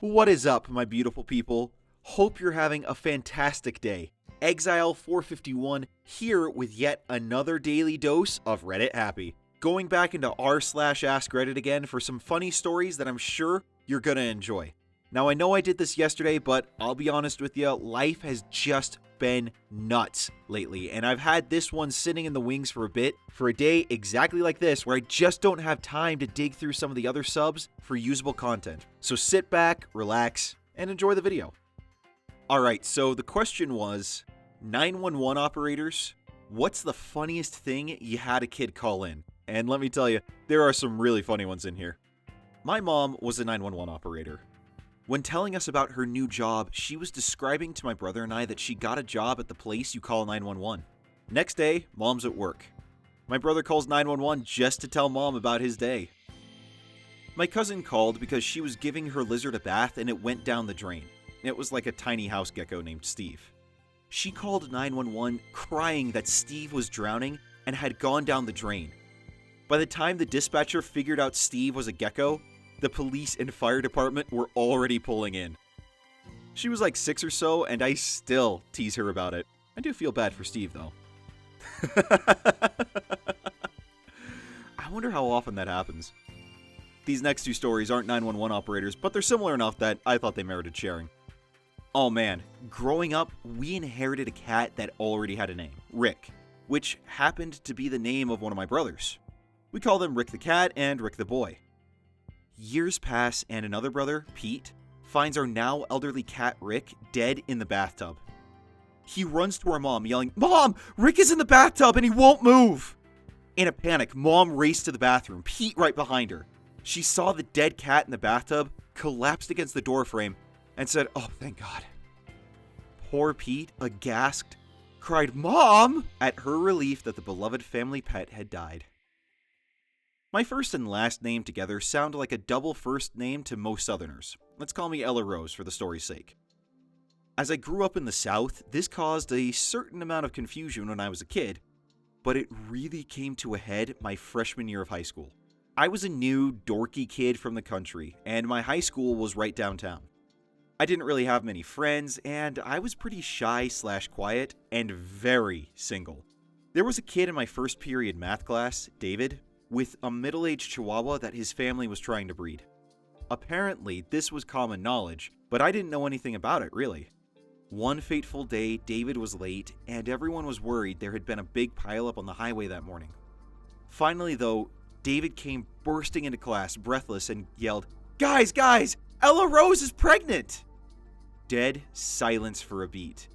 What is up, my beautiful people? Hope you're having a fantastic day. Exile451 here with yet another daily dose of Reddit Happy. Going back into r/Ask Reddit again for some funny stories that I'm sure you're gonna enjoy. Now, I know I did this yesterday, but I'll be honest with you, life has just been nuts lately, and I've had this one sitting in the wings for a bit, for a day exactly like this, where I just don't have time to dig through some of the other subs for usable content. So sit back, relax, and enjoy the video. Alright, so the question was, 911 operators, what's the funniest thing you had a kid call in? And let me tell you, there are some really funny ones in here. My mom was a 911 operator. When telling us about her new job, she was describing to my brother and I that she got a job at the place you call 911. Next day, mom's at work. My brother calls 911 just to tell mom about his day. My cousin called because she was giving her lizard a bath and it went down the drain. It was like a tiny house gecko named Steve. She called 911 crying that Steve was drowning and had gone down the drain. By the time the dispatcher figured out Steve was a gecko, the police and fire department were already pulling in. She was like 6 or so, and I still tease her about it. I do feel bad for Steve, though. I wonder how often that happens. These next two stories aren't 911 operators, but they're similar enough that I thought they merited sharing. Oh man, growing up, we inherited a cat that already had a name, Rick, which happened to be the name of one of my brothers. We call them Rick the cat and Rick the boy. Years pass and another brother, Pete, finds our now elderly cat Rick dead in the bathtub. He runs to our mom yelling, "Mom, Rick is in the bathtub and he won't move!" In a panic, mom raced to the bathroom, Pete right behind her. She saw the dead cat in the bathtub, collapsed against the doorframe, and said, "Oh, thank God." Poor Pete, aghast, cried, "Mom!" at her relief that the beloved family pet had died. My first and last name together sound like a double first name to most Southerners. Let's call me Ella Rose for the story's sake. As I grew up in the South, this caused a certain amount of confusion when I was a kid, but it really came to a head my freshman year of high school. I was a new, dorky kid from the country, and my high school was right downtown. I didn't really have many friends, and I was pretty shy/quiet and very single. There was a kid in my first period math class, David, with a middle-aged chihuahua that his family was trying to breed. Apparently, this was common knowledge, but I didn't know anything about it, really. One fateful day, David was late, and everyone was worried there had been a big pileup on the highway that morning. Finally, though, David came bursting into class, breathless, and yelled, Guys! Ella Rose is pregnant!" Dead silence for a beat.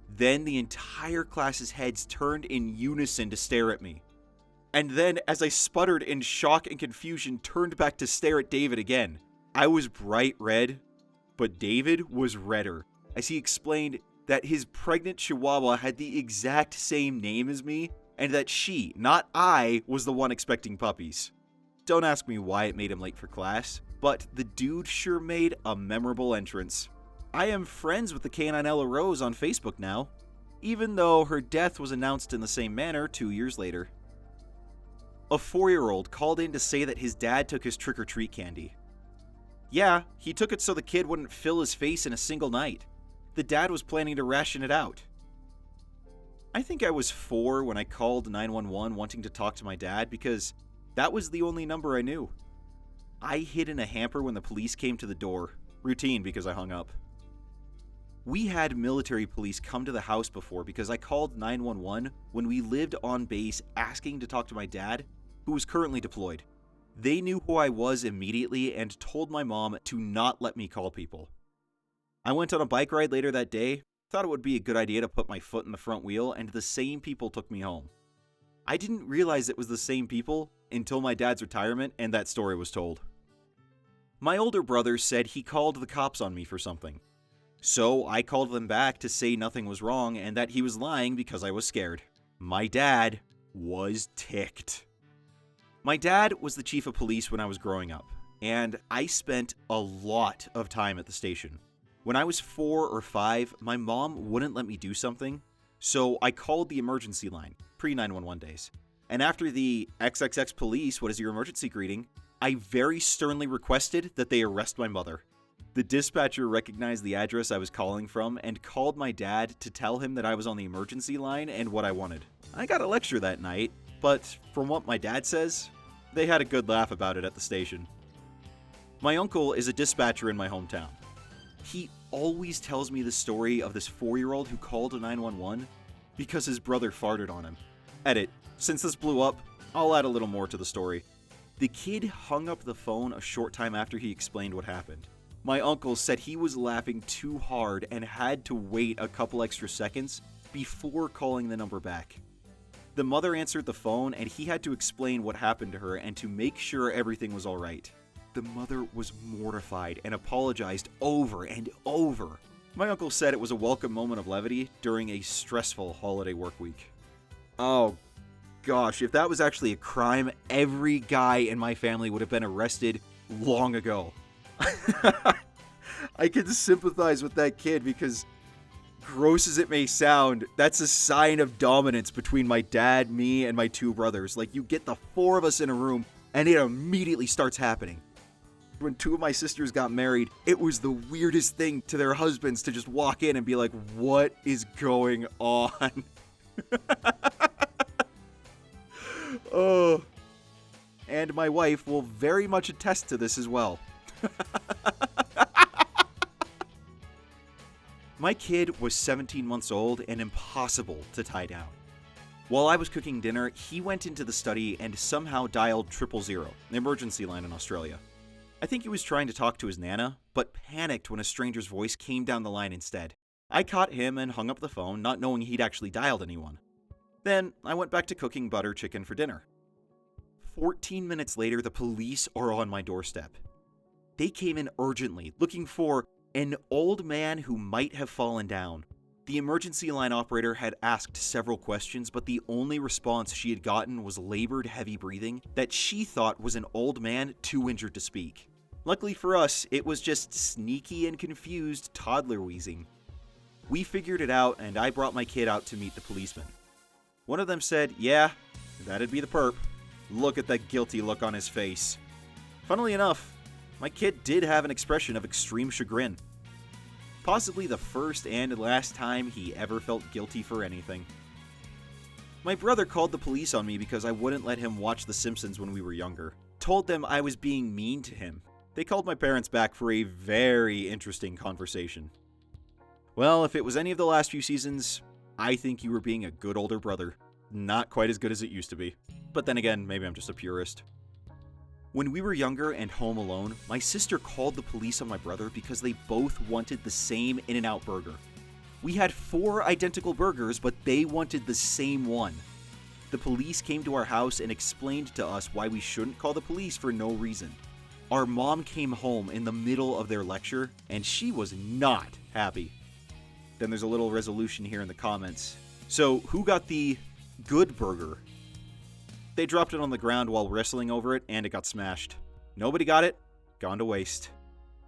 Then the entire class's heads turned in unison to stare at me. And then, as I sputtered in shock and confusion, turned back to stare at David again. I was bright red, but David was redder, as he explained that his pregnant chihuahua had the exact same name as me, and that she, not I, was the one expecting puppies. Don't ask me why it made him late for class, but the dude sure made a memorable entrance. I am friends with the canine Ella Rose on Facebook now, even though her death was announced in the same manner 2 years later. A 4-year-old called in to say that his dad took his trick-or-treat candy. Yeah, he took it so the kid wouldn't fill his face in a single night. The dad was planning to ration it out. I think I was 4 when I called 911 wanting to talk to my dad because that was the only number I knew. I hid in a hamper when the police came to the door. Routine because I hung up. We had military police come to the house before because I called 911 when we lived on base asking to talk to my dad, who was currently deployed. They knew who I was immediately and told my mom to not let me call people. I went on a bike ride later that day, thought it would be a good idea to put my foot in the front wheel, and the same people took me home. I didn't realize it was the same people until my dad's retirement and that story was told. My older brother said he called the cops on me for something. So I called them back to say nothing was wrong and that he was lying because I was scared. My dad was ticked. My dad was the chief of police when I was growing up, and I spent a lot of time at the station. When I was 4 or 5, my mom wouldn't let me do something, so I called the emergency line, pre-911 days. And after the XXX police, what is your emergency greeting, I very sternly requested that they arrest my mother. The dispatcher recognized the address I was calling from and called my dad to tell him that I was on the emergency line and what I wanted. I got a lecture that night, but from what my dad says, they had a good laugh about it at the station. My uncle is a dispatcher in my hometown. He always tells me the story of this 4-year-old who called 911 because his brother farted on him. Edit. Since this blew up, I'll add a little more to the story. The kid hung up the phone a short time after he explained what happened. My uncle said he was laughing too hard and had to wait a couple extra seconds before calling the number back. The mother answered the phone and he had to explain what happened to her and to make sure everything was alright. The mother was mortified and apologized over and over. My uncle said it was a welcome moment of levity during a stressful holiday work week. Oh gosh, if that was actually a crime, every guy in my family would have been arrested long ago. I can sympathize with that kid because, gross as it may sound, that's a sign of dominance between my dad, me, and my 2 brothers. Like, you get the 4 of us in a room, and it immediately starts happening. When 2 of my sisters got married, it was the weirdest thing to their husbands to just walk in and be like, what is going on? Oh. And my wife will very much attest to this as well. My kid was 17 months old and impossible to tie down. While I was cooking dinner, he went into the study and somehow dialed 000, the emergency line in Australia. I think he was trying to talk to his nana, but panicked when a stranger's voice came down the line instead. I caught him and hung up the phone, not knowing he'd actually dialed anyone. Then I went back to cooking butter chicken for dinner. 14 minutes later, the police are on my doorstep. They came in urgently, looking for an old man who might have fallen down. The emergency line operator had asked several questions, but the only response she had gotten was labored heavy breathing that she thought was an old man too injured to speak. Luckily for us, it was just sneaky and confused toddler wheezing. We figured it out, and I brought my kid out to meet the policeman. One of them said, yeah, that'd be the perp. Look at that guilty look on his face. Funnily enough, my kid did have an expression of extreme chagrin. Possibly the first and last time he ever felt guilty for anything. My brother called the police on me because I wouldn't let him watch The Simpsons when we were younger. Told them I was being mean to him. They called my parents back for a very interesting conversation. Well, if it was any of the last few seasons, I think you were being a good older brother. Not quite as good as it used to be. But then again, maybe I'm just a purist. When we were younger and home alone, my sister called the police on my brother because they both wanted the same In-N-Out burger. We had 4 identical burgers, but they wanted the same one. The police came to our house and explained to us why we shouldn't call the police for no reason. Our mom came home in the middle of their lecture, and she was not happy. Then there's a little resolution here in the comments. So, who got the good burger? They dropped it on the ground while wrestling over it, and it got smashed. Nobody got it. Gone to waste.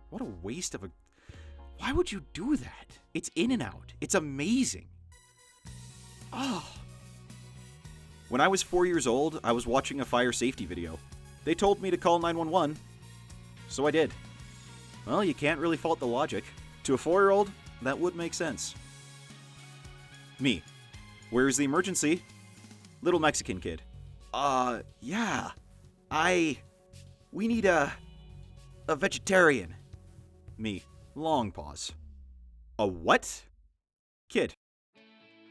What a waste of a... Why would you do that? It's In-N-Out. It's amazing. Oh. When I was 4 years old, I was watching a fire safety video. They told me to call 911, so I did. Well, you can't really fault the logic. To a 4-year-old, that would make sense. Me. Where's the emergency? Little Mexican kid. Yeah. We need a vegetarian. Me. Long pause. A what? Kid.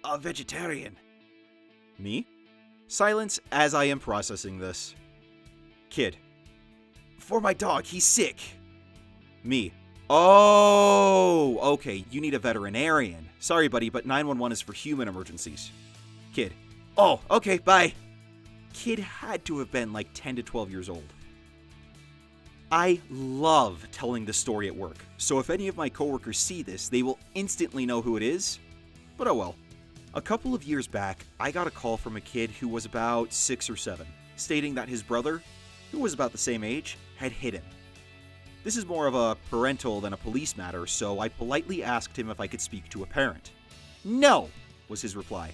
A vegetarian. Me. Silence as I am processing this. Kid. For my dog, he's sick. Me. Oh, okay, you need a veterinarian. Sorry, buddy, but 911 is for human emergencies. Kid. Oh, okay, bye. Kid had to have been like 10 to 12 years old. I love telling this story at work, so if any of my coworkers see this, they will instantly know who it is, but oh well. A couple of years back, I got a call from a kid who was about 6 or 7, stating that his brother, who was about the same age, had hit him. This is more of a parental than a police matter, so I politely asked him if I could speak to a parent. No, was his reply.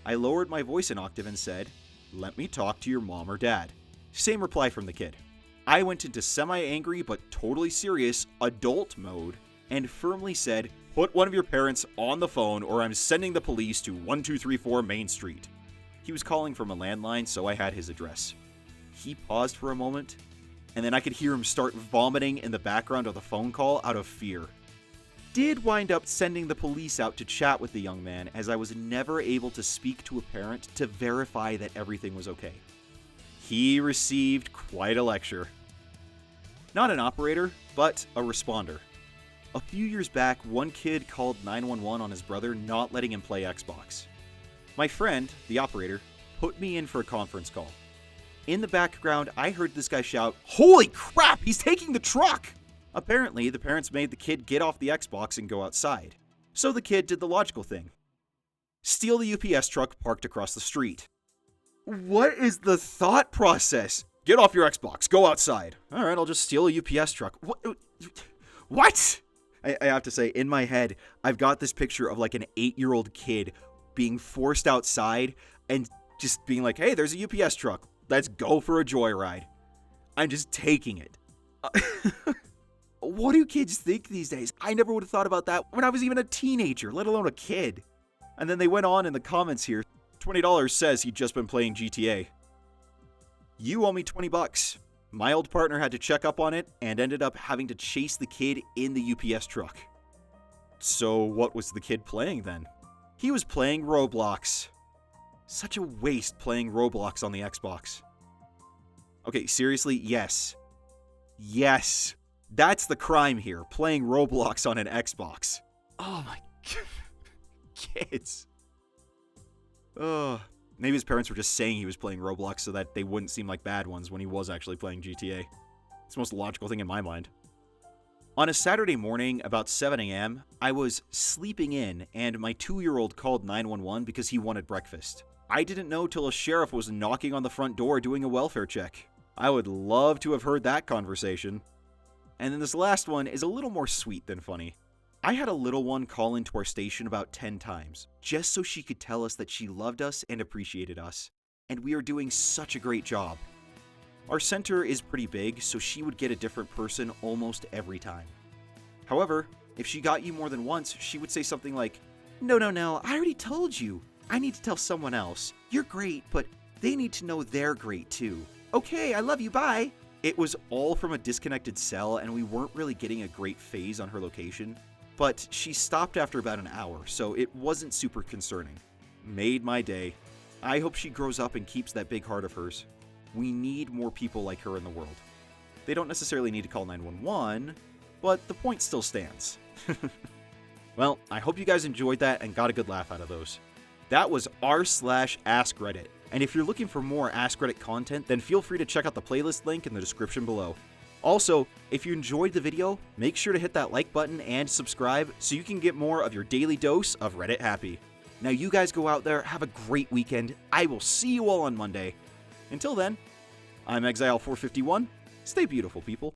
I lowered my voice an octave and said, let me talk to your mom or dad. Same reply from the kid. I went into semi-angry but totally serious adult mode and firmly said, "Put one of your parents on the phone or I'm sending the police to 1234 Main Street." He was calling from a landline, so I had his address. He paused for a moment, and then I could hear him start vomiting in the background of the phone call out of fear. Did wind up sending the police out to chat with the young man, as I was never able to speak to a parent to verify that everything was okay. He received quite a lecture. Not an operator, but a responder. A few years back, one kid called 911 on his brother not letting him play Xbox. My friend, the operator, put me in for a conference call. In the background, I heard this guy shout, "Holy crap, he's taking the truck!" Apparently, the parents made the kid get off the Xbox and go outside. So the kid did the logical thing. Steal the UPS truck parked across the street. What is the thought process? Get off your Xbox, go outside. Alright, I'll just steal a UPS truck. What? I have to say, in my head, I've got this picture of like an 8-year-old kid being forced outside and just being like, "Hey, there's a UPS truck. Let's go for a joyride." I'm just taking it. What do kids think these days? I never would have thought about that when I was even a teenager, let alone a kid. And then they went on in the comments here. $20 says he'd just been playing GTA. You owe me $20. My old partner had to check up on it and ended up having to chase the kid in the UPS truck. So what was the kid playing then? He was playing Roblox. Such a waste playing Roblox on the Xbox. Okay, seriously, yes. Yes. That's the crime here, playing Roblox on an Xbox. Oh my god. Kids. Maybe his parents were just saying he was playing Roblox so that they wouldn't seem like bad ones when he was actually playing GTA. It's the most logical thing in my mind. On a Saturday morning, about 7 a.m., I was sleeping in, and my 2-year-old called 911 because he wanted breakfast. I didn't know till a sheriff was knocking on the front door doing a welfare check. I would love to have heard that conversation. And then this last one is a little more sweet than funny. I had a little one call into our station about 10 times, just so she could tell us that she loved us and appreciated us, and we are doing such a great job. Our center is pretty big, so she would get a different person almost every time. However, if she got you more than once, she would say something like, No, I already told you. I need to tell someone else. You're great, but they need to know they're great too. Okay, I love you, bye." It was all from a disconnected cell, and we weren't really getting a great phase on her location. But she stopped after about an hour, so it wasn't super concerning. Made my day. I hope she grows up and keeps that big heart of hers. We need more people like her in the world. They don't necessarily need to call 911, but the point still stands. Well, I hope you guys enjoyed that and got a good laugh out of those. That was r/AskReddit. And if you're looking for more Ask Reddit content, then feel free to check out the playlist link in the description below. Also, if you enjoyed the video, make sure to hit that like button and subscribe so you can get more of your daily dose of Reddit happy. Now you guys go out there, have a great weekend. I will see you all on Monday. Until then, I'm Exile451. Stay beautiful, people.